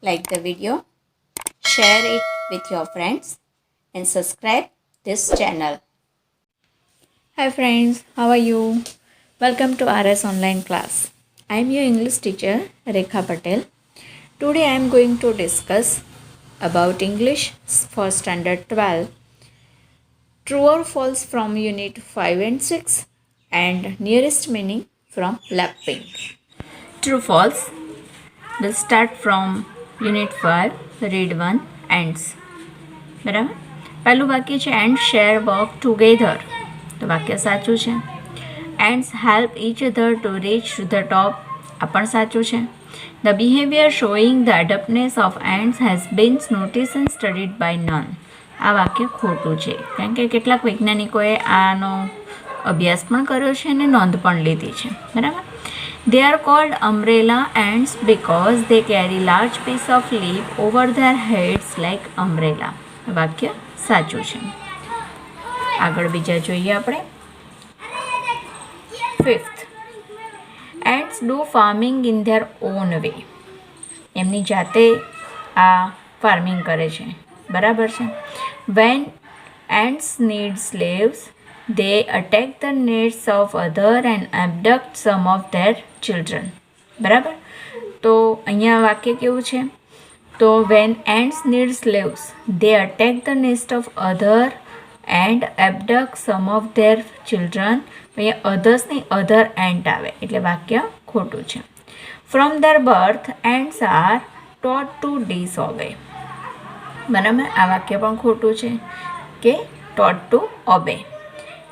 like the video, share it with your friends and subscribe this channel. Hi friends, how are you? Welcome to RS online class. I am your English teacher Rekha Patel. Today I am going to discuss about English for standard 12. True or false from unit 5 and 6 and nearest meaning from Lapping. True false. Let's start from unit 5, read 1, ends. બરાબર પહેલું વાક્ય છે and share work together તો વાક્ય સાચું છે. Ants help each other to reach to the top આ પણ સાચું છે. The behaviour showing the adeptness of ants has been notice and studied by none આ વાક્ય ખોટું છે કારણ કે કેટલાક વૈજ્ઞાનિકોએ આનો અભ્યાસ પણ કર્યો છે અને નોંધ પણ લીધી છે. બરાબર. They are called umbrella ants because they carry large piece of leaf over their heads like umbrella. વાક્ય સાચું છે. આગળ બીજા જોઈએ આપણે. Fifth, ants do farming in their own way. એમની જાતે આ ફાર્મિંગ કરે છે. બરાબર છે. When ants need slaves, they attack the nests of other and abduct some of their children. બરાબર. તો અહીંયા વાક્ય કેવું છે? તો when ants need slaves, they attack the nest of other and abduct some of their children. અહીંયા others ની other ant આવે એટલે વાક્ય ખોટું છે. From their birth, ants are taught to disobey. બરાબર. આ વાક્ય પણ ખોટું છે કે taught to obey.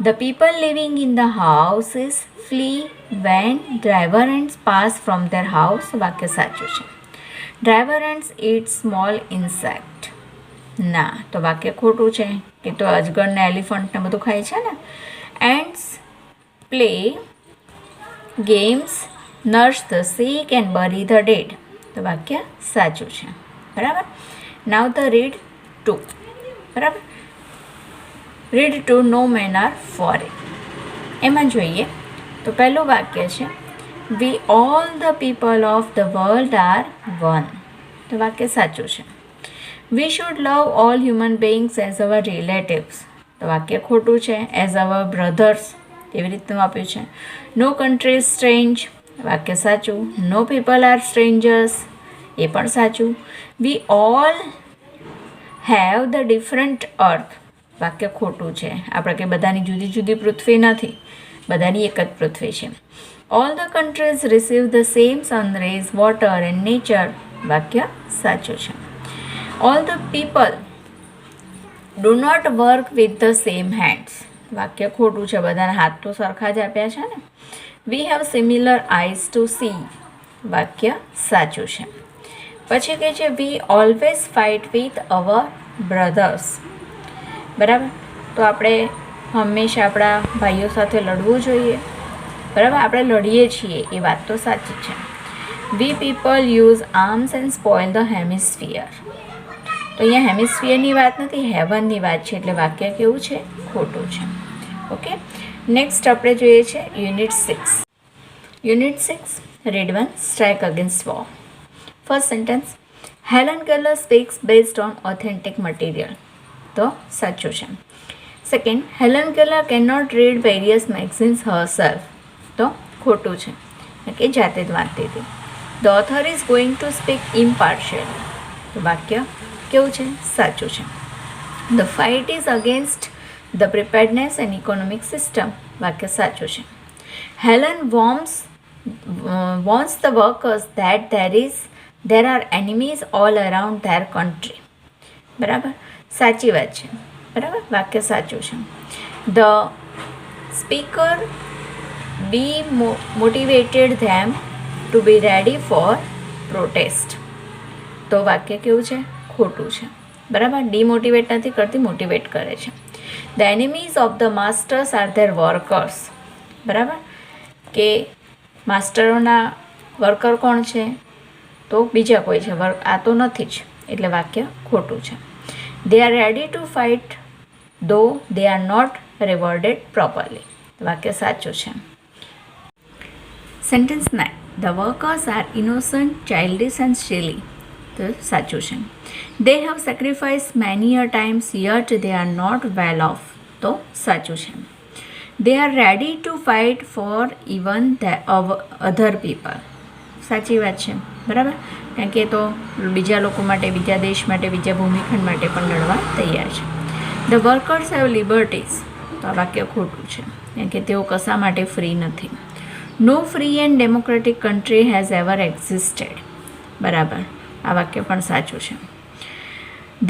The people living in the houses flee when driver ants pass from their house. વાક્ય સાચું છે. Driver ants eat small insect. ના તો વાક્ય ખોટું છે કે તો અજગર ને એલિફન્ટ ને બધું ખાય છે ને. Ants play games, nurse the sick and bury the dead. તો વાક્ય સાચું છે. બરાબર. Now the read 2. બરાબર. Read two no man are for it. એમાં જોઈએ તો પહેલું વાક્ય છે we all the people of the world are one. તો વાક્ય સાચું છે. We should love all human beings as our relatives. તો વાક્ય ખોટું છે. એઝ અવર બ્રધર્સ એવી રીતનું આપ્યું છે. No country is strange. વાક્ય સાચું. નો પીપલ આર સ્ટ્રેન્જર્સ એ પણ સાચું. We all have the different earth. વાક્ય ખોટું છે. આપણે કે બધાની જુદી જુદી પૃથ્વી નથી, બધાની એક જ પૃથ્વી છે. All the countries receive the same sun rays, water and nature. વાક્ય સાચું છે. All the people do not work with the same hands. વાક્ય ખોટું છે. બધાના હાથ તો સરખા જ આપ્યા છે ને. We have similar eyes to see. વાક્ય સાચું છે. પછી કહે છે we always fight with our brothers. બરાબર. તો આપણે હંમેશા આપણા ભાઈઓ સાથે લડવું જોઈએ. બરાબર. આપણે લડીએ છીએ એ વાત તો સાચી છે. We people use arms and spoil the hemisphere. તો અહીંયા હેમિસ્ફિયરની વાત નથી, હેવનની વાત છે એટલે વાક્ય કેવું છે? ખોટું છે. ઓકે. નેક્સ્ટ આપણે જોઈએ છે unit 6. Unit 6 read 1 strike against war. First sentence Helen Keller speaks based on authentic material. તો સાચું છે. Second Helen Keller can not read various magazines herself. તો ખોટું છે કે જાતે જ વાંચતી હતી. The author is going to speak impartially. તો વાક્ય કેવું છે? સાચું છે. The fight is against the preparedness and economic system. વાક્ય સાચું છે. Helen warns the workers that there are enemies all around their country. બરાબર. સાચી વાત છે. બરાબર. વાક્ય સાચું છે. The speaker motivated them to be ready for protest. તો વાક્ય કેવું છે? ખોટું છે. બરાબર. ડીમોટિવેટ નથી કરતી, મોટિવેટ કરે છે. The enemies of the masters are there workers. બરાબર. કે માસ્ટરોના વર્કર કોણ છે? તો બીજા કોઈ છે. આ તો નથી જ એટલે વાક્ય ખોટું છે. They are ready to fight though they are not rewarded properly. વાક્ય સાચું છે. Sentence 9 The workers are innocent, childish and silly. તો સાચું છે. They have sacrifice many a times yet they are not well off, તો સાચું છે. They are ready to fight for even other people, સાચી વાત છે. બરાબર, કારણ કે તો બીજા લોકો માટે, બીજા દેશ માટે, બીજા ભૂમિખંડ માટે પણ લડવા તૈયાર છે. ધ વર્કર્સ હેવ લિબર્ટીઝ, તો આ વાક્ય ખોટું છે, કારણ કે તેઓ કશા માટે ફ્રી નથી. No free and democratic country has ever existed, બરાબર, આ વાક્ય પણ સાચું છે.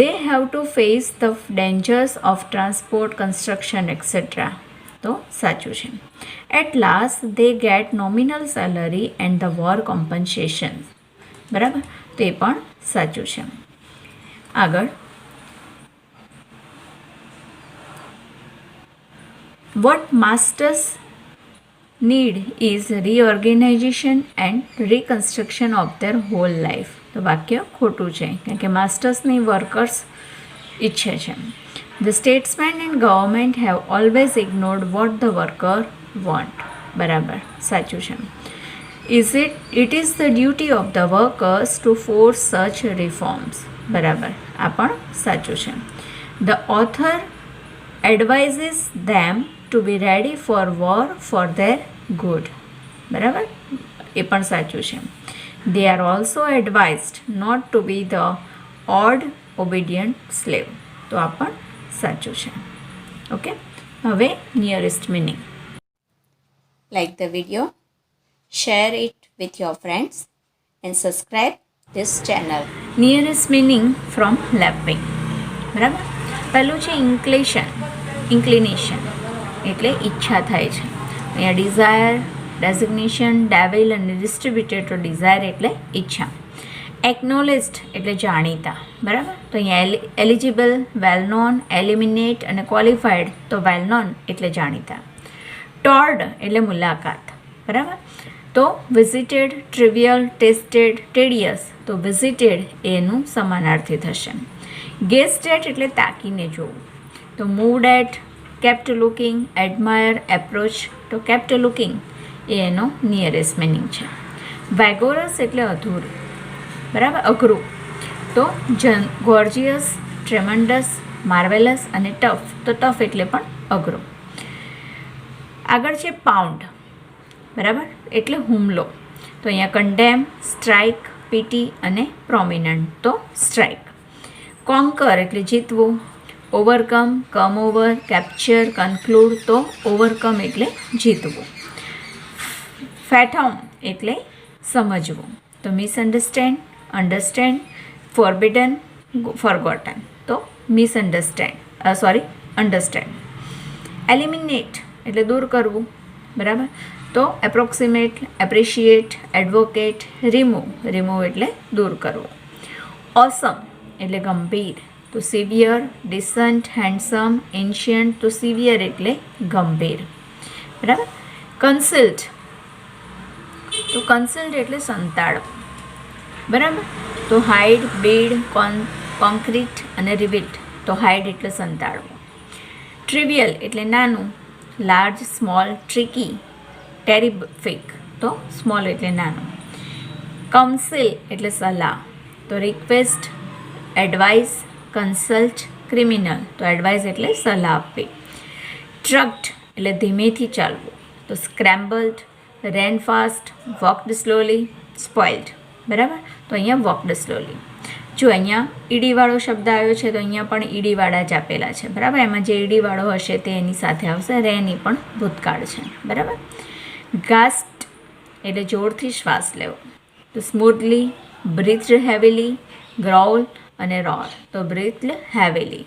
They have to face the dangers of transport, construction etcetera, તો સાચું છે. At last they get nominal salary and the war compensation, બરાબર, તો એ પણ સાચું છે. આગળ, what masters need is reorganization and reconstruction of their whole life, તો વાક્ય ખોટું છે, કારણ કે માસ્ટર્સની વર્કર્સ ઈચ્છે છે. The statesmen and government have always ignored what the worker want, બરાબર, સાચું છે. It is the duty of the workers to force such reforms, બરાબર, આ પણ સાચું છે. The author advises them to be ready for war for their good, બરાબર, એ પણ સાચું છે. They are also advised not to be the odd obedient slave, તો આ પણ સાચું છે. ઓકે, હવે nearest meaning. Like the video, share it with your friends and subscribe this channel. Nearest meaning from lapping, બરાબર. પહેલું છે ઇન્ક્લિનેશન, એટલે ઈચ્છા થાય છે. અહીંયા ડિઝાયર, ડેઝિગ્નેશન, ડેવિલ અને ડિસ્ટ્રીબ્યુટેડ, તો ડિઝાયર એટલે ઈચ્છા. એકનોલેજ્ડ એટલે જાણીતા, બરાબર, તો અહીંયા એલિજિબલ, વેલ નોન, એલિમિનેટ અને ક્વોલિફાઈડ, તો વેલ નોન એટલે જાણીતા. ટોર્ડ એટલે મુલાકાત, બરાબર, તો વિઝિટેડ, ટ્રિવિયલ, ટેસ્ટેડ, ટેડિયસ, તો વિઝિટેડ એનું સમાનાર્થી થશે. ગેસ્ટ એટ એટલે તાકીને જોવું, તો moved at, kept looking, admire, approach, તો કેપ્ટ લુકિંગ એ એનો નિયરેસ્ટ મિનિંગ છે. વેગોરસ એટલે અધૂરું, બરાબર, અઘરું, તો ગોર્જિયસ, ટ્રેમન્ડસ, માર્વેલસ અને ટફ, તો ટફ એટલે પણ અઘરું. આગળ છે પાઉન્ડ, બરાબર, એટલે હુમલો, તો અહીંયા કન્ડેમ, સ્ટ્રાઇક, પીટી અને પ્રોમિનન્ટ, તો સ્ટ્રાઇક. કોન્કર એટલે જીતવું, overcome, come over, capture, conclude, તો ઓવરકમ એટલે જીતવું. ફેથોમ એટલે સમજવું, તો મિસઅન્ડરસ્ટેન્ડ, અન્ડરસ્ટેન્ડ, ફોરબિડન, ફોરગોટન, તો અન્ડરસ્ટેન્ડ. એલિમિનેટ એટલે દૂર કરવું, બરાબર, તો એપ્રોક્સિમેટ, એપ્રિશિએટ, એડવોકેટ, રિમૂવ એટલે દૂર કરવું. ઓસમ એટલે ગંભીર, તો સિવિયર, ડિસન્ટ, હેન્ડસમ, એન્શિયન્ટ, તો સિવિયર એટલે ગંભીર, બરાબર. કન્સિલ્ડ, તો કન્સિલ્ડ એટલે સંતાડવું, બરાબર, તો હાઇડ, બીડ, કોન્ક્રીટ અને રિવિલ્ડ, તો હાઇડ એટલે સંતાડવું. ટ્રિવિયલ એટલે નાનું, લાર્જ, સ્મોલ, ટ્રિકી, ટેરિફિક, તો સ્મોલ એટલે નાનું. કાઉન્સિલ એટલે સલાહ, તો રિક્વેસ્ટ, એડવાઇસ, કન્સલ્ટ, ક્રિમિનલ, તો એડવાઇસ એટલે સલાહ આપવી. ટ્રક્ડ એટલે ધીમેથી ચાલવું, તો સ્ક્રેમ્બલ્ડ, રેન ફાસ્ટ, વોકડ સ્લોલી, સ્પોઇલ્ડ, બરાબર, તો અહીંયા વોકડ સ્લોલી. જો અહીંયા ઈડીવાળો શબ્દ આવ્યો છે, તો અહીંયા પણ ઈડીવાળા જ આપેલા છે, બરાબર. એમાં જે ઈડીવાળો હશે તે એની સાથે આવશે. રેન એ પણ ભૂતકાળ છે, બરાબર. ગાસ્ટ એટલે જોરથી શ્વાસ લેવો, તો સ્મૂથલી, બ્રીથ્ડ હેવીલી, ગ્રોલ અને રોર, તો બ્રીથ્ડ હેવીલી.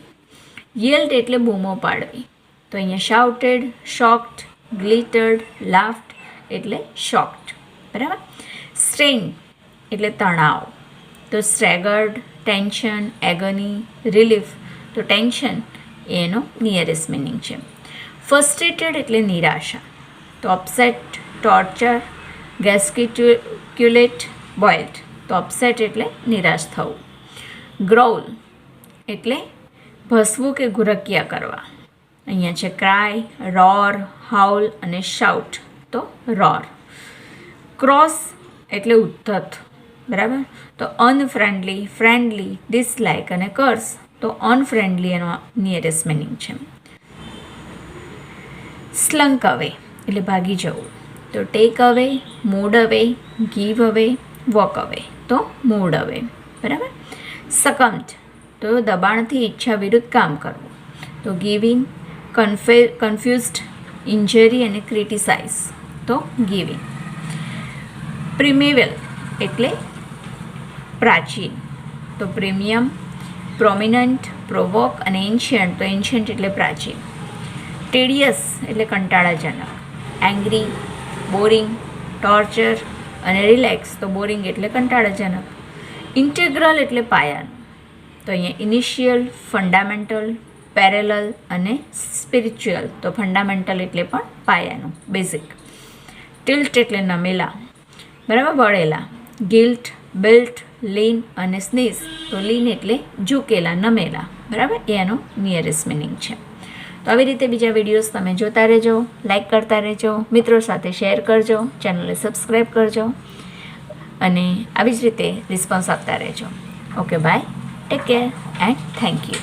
યલ્ડ એટલે બૂમો પાડવી, તો અહીંયા શાઉટેડ, શોક્ડ, ગ્લિટર્ડ, લાફ્ડ એટલે શોક્ડ, બરાબર. સ્ટ્રેઇન એટલે તણાવ, તો સ્ટ્રેગર્ડ, ટેન્શન, એગની, રિલીફ, તો ટેન્શન એનો નિયરેસ્ટ મિનિંગ છે. ફ્રસ્ટ્રેટેડ એટલે નિરાશા, તો અપસેટ, ટોર્ચર, ગેસ્ટિક્યુલેટ, બોઇલ્ડ, તો અપસેટ એટલે નિરાશ થવું. ગ્રોલ એટલે ભસવું કે ગુરકિયા કરવા, અહીંયા છે ક્રાય, રોર, હાઉલ અને શાઉટ, તો રોર. ક્રોસ એટલે ઉદ્ધત, બરાબર. તો અનફ્રેન્ડલી, ફ્રેન્ડલી, ડિસલાઇક અને કર્સ, તો અનફ્રેન્ડલી એનો નિયરેસ્ટ મિનિંગ છે. સ્લંક અવે એટલે ભાગી જવું, તો ટેક અવે, મૂડ અવે, ગીવ અવે, વોક અવે, તો મૂડ અવે. બરાબર. સકમ્પ્ટ તો દબાણથી ઈચ્છા વિરુદ્ધ કામ કરવું, તો ગિવિંગ, કન્ફ્યુઝડ, ઇન્જરી અને ક્રિટિસાઇઝ, તો ગિવિંગ. પ્રિમેવલ એટલે પ્રાચીન, તો પ્રીમિયમ, પ્રોમિનન્ટ, પ્રોવોક અને એન્શિયન્ટ, તો એન્શિયન્ટ એટલે પ્રાચીન. ટેડિયસ એટલે કંટાળાજનક, એંગ્રી, બોરિંગ, ટોર્ચર અને રિલેક્સ, તો બોરિંગ એટલે કંટાળાજનક. ઇન્ટિગ્રલ એટલે પાયાનું, તો અહીંયા ઇનિશિયલ, ફંડામેન્ટલ, પેરેલલ અને સ્પિરિચ્યુઅલ, તો ફંડામેન્ટલ એટલે પણ પાયાનું, બેઝિક. ટિલ્ટ એટલે નમેલા, બરાબર, વળેલા. ગિલ્ટ, બિલ્ટ, લીન અને સ્નીઝ, તો લીન એટલે ઝૂકેલા, નમેલા. બરાબર, એ એનો નિયરેસ્ટ મિનિંગ છે. તો આવી રીતે બીજા વિડીયોઝ તમે જોતા રહેજો, લાઈક કરતા રહેજો, મિત્રો સાથે શેર કરજો, ચેનલને સબસ્ક્રાઈબ કરજો અને આવી જ રીતે રિસ્પોન્સ આપતા રહેજો. Okay, bye, take care and thank you.